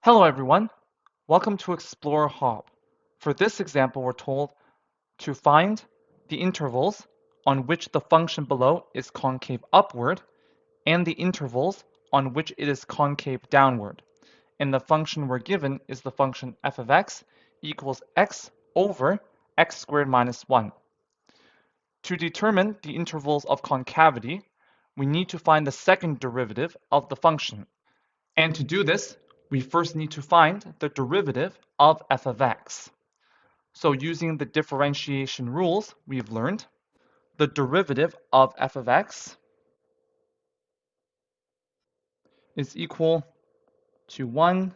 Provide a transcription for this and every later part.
Hello everyone, welcome to Explore Hop. For this example, we're told to find the intervals on which the function below is concave upward and the intervals on which it is concave downward. And the function we're given is the function f of x equals x over x squared minus 1. To determine the intervals of concavity, we need to find the second derivative of the function. And to do this, we first need to find the derivative of f of x. So using the differentiation rules we've learned, the derivative of f of x is equal to 1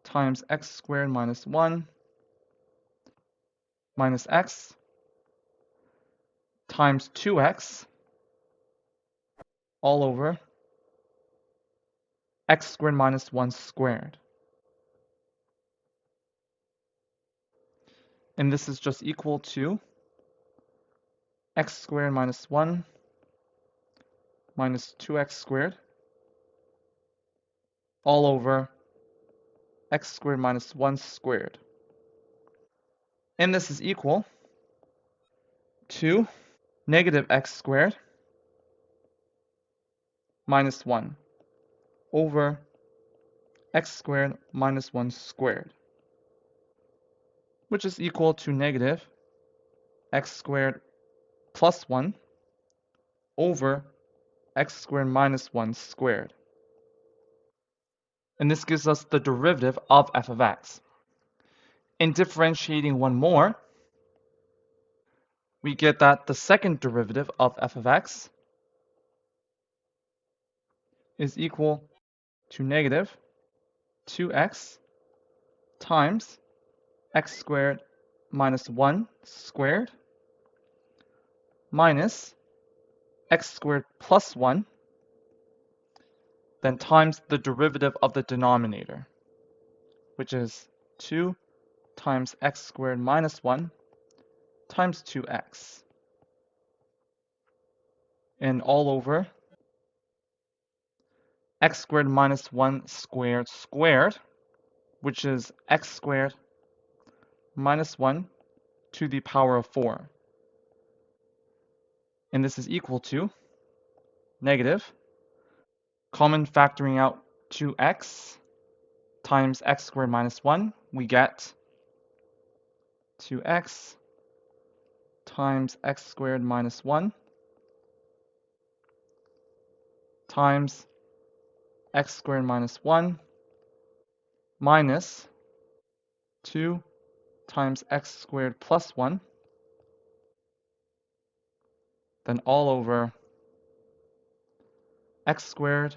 times x squared minus 1 minus x times 2x all over x squared minus 1 squared. And this is just equal to x squared minus 1 minus 2x squared all over x squared minus 1 squared. And this is equal to negative x squared minus 1 over x squared minus 1 squared, which is equal to negative x squared plus 1 over x squared minus 1 squared. And this gives us the derivative of f of x. In differentiating one more, we get that the second derivative of f of x is equal to negative 2x times x squared minus 1 squared minus x squared plus 1, then times the derivative of the denominator, which is 2 times x squared minus 1 times 2x, and all over x squared minus 1 squared squared, which is x squared minus 1 to the power of 4. And this is equal to negative, common factoring out 2x times x squared minus 1, we get 2x times x squared minus 1 times x squared minus 1 minus 2 times x squared plus 1, then all over x squared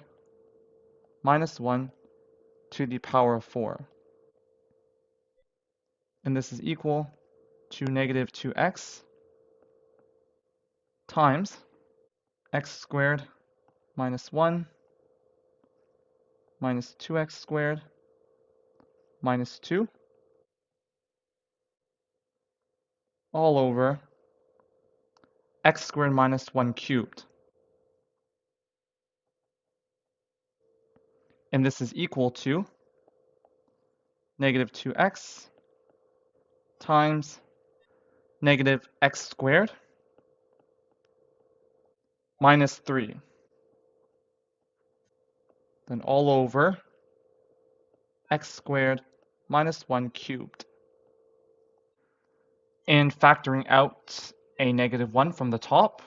minus 1 to the power of 4. And this is equal to negative 2x times x squared minus 1 minus 2x squared minus 2 all over x squared minus 1 cubed. And this is equal to negative 2x times negative x squared minus 3. Then all over x squared minus 1 cubed. And factoring out a negative 1 from the top,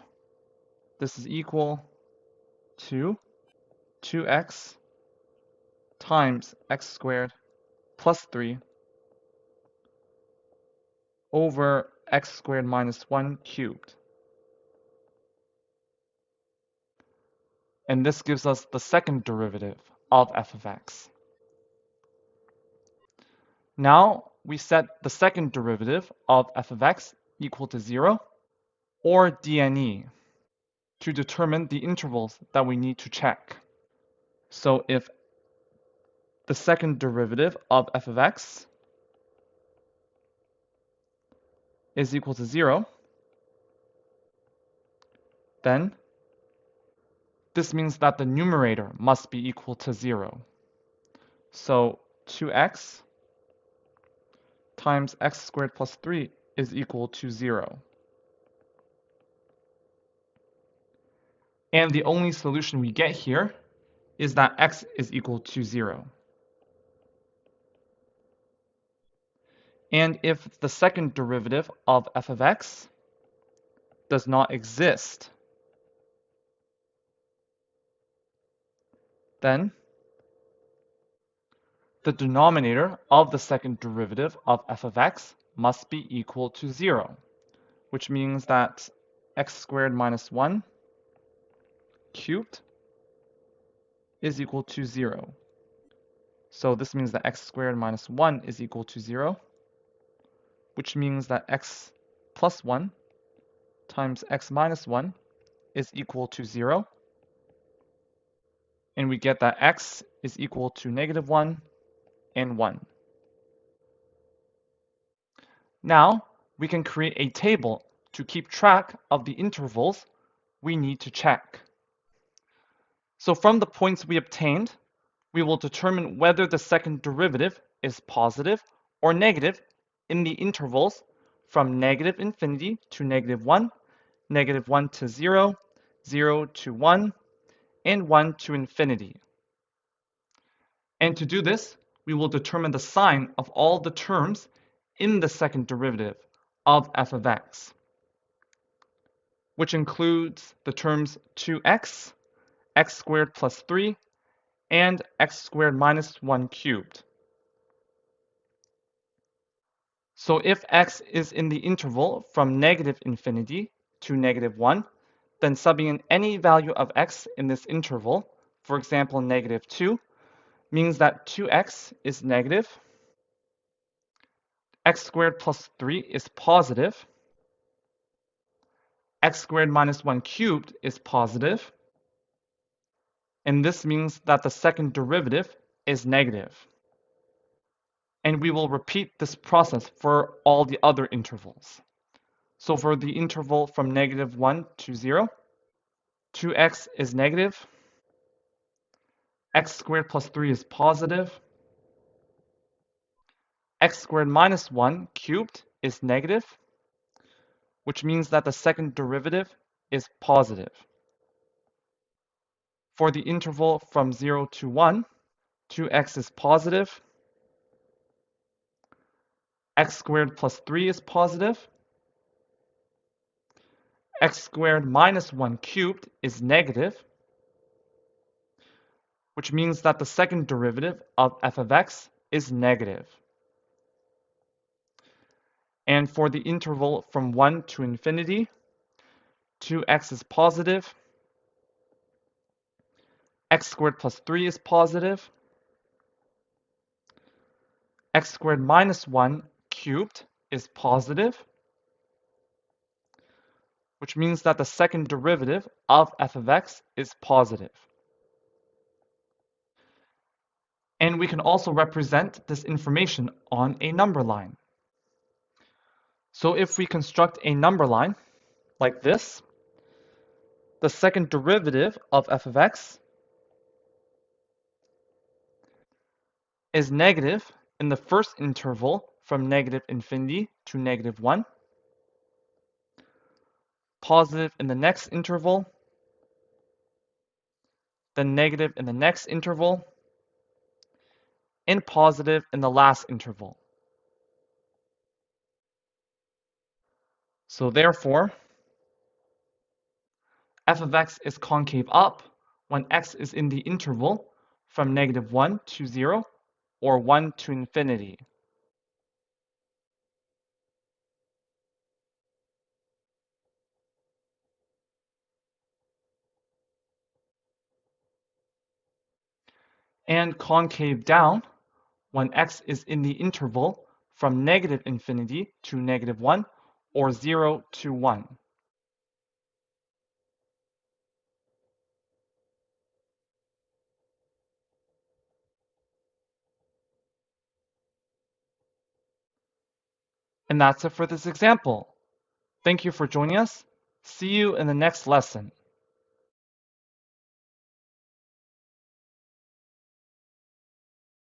this is equal to 2x times x squared plus 3 over x squared minus 1 cubed. And this gives us the second derivative of f of x. Now we set the second derivative of f of x equal to 0, or dne, to determine the intervals that we need to check. So if the second derivative of f of x is equal to 0, then this means that the numerator must be equal to 0. So 2x times x squared plus 3 is equal to 0. And the only solution we get here is that x is equal to 0. And if the second derivative of f of x does not exist, then the denominator of the second derivative of f of x must be equal to 0, which means that x squared minus 1 cubed is equal to 0. So this means that x squared minus 1 is equal to 0, which means that x plus 1 times x minus 1 is equal to 0. And we get that x is equal to negative 1 and 1. Now, we can create a table to keep track of the intervals we need to check. So from the points we obtained, we will determine whether the second derivative is positive or negative in the intervals from negative infinity to negative 1, negative 1 to 0, 0 to 1, and 1 to infinity. And to do this, we will determine the sign of all the terms in the second derivative of f of x, which includes the terms 2x, x squared plus 3, and x squared minus 1 cubed. So if x is in the interval from negative infinity to negative 1, then subbing in any value of x in this interval, for example negative 2, means that 2x is negative, x squared plus 3 is positive, x squared minus 1 cubed is positive, and this means that the second derivative is negative. And we will repeat this process for all the other intervals. So for the interval from negative 1 to 0, 2x is negative, x squared plus 3 is positive, x squared minus 1 cubed is negative, which means that the second derivative is positive. For the interval from 0 to 1, 2x is positive, x squared plus 3 is positive, x squared minus 1 cubed is negative, which means that the second derivative of f of x is negative. And for the interval from 1 to infinity, 2x is positive, x squared plus 3 is positive, x squared minus 1 cubed is positive, which means that the second derivative of f of x is positive. And we can also represent this information on a number line. So if we construct a number line like this, the second derivative of f of x is negative in the first interval from negative infinity to negative 1, positive in the next interval, then negative in the next interval, and positive in the last interval. So therefore, f of x is concave up when x is in the interval from negative 1 to 0 or 1 to infinity. And concave down when x is in the interval from negative infinity to negative 1 or 0 to 1. And that's it for this example. Thank you for joining us. See you in the next lesson.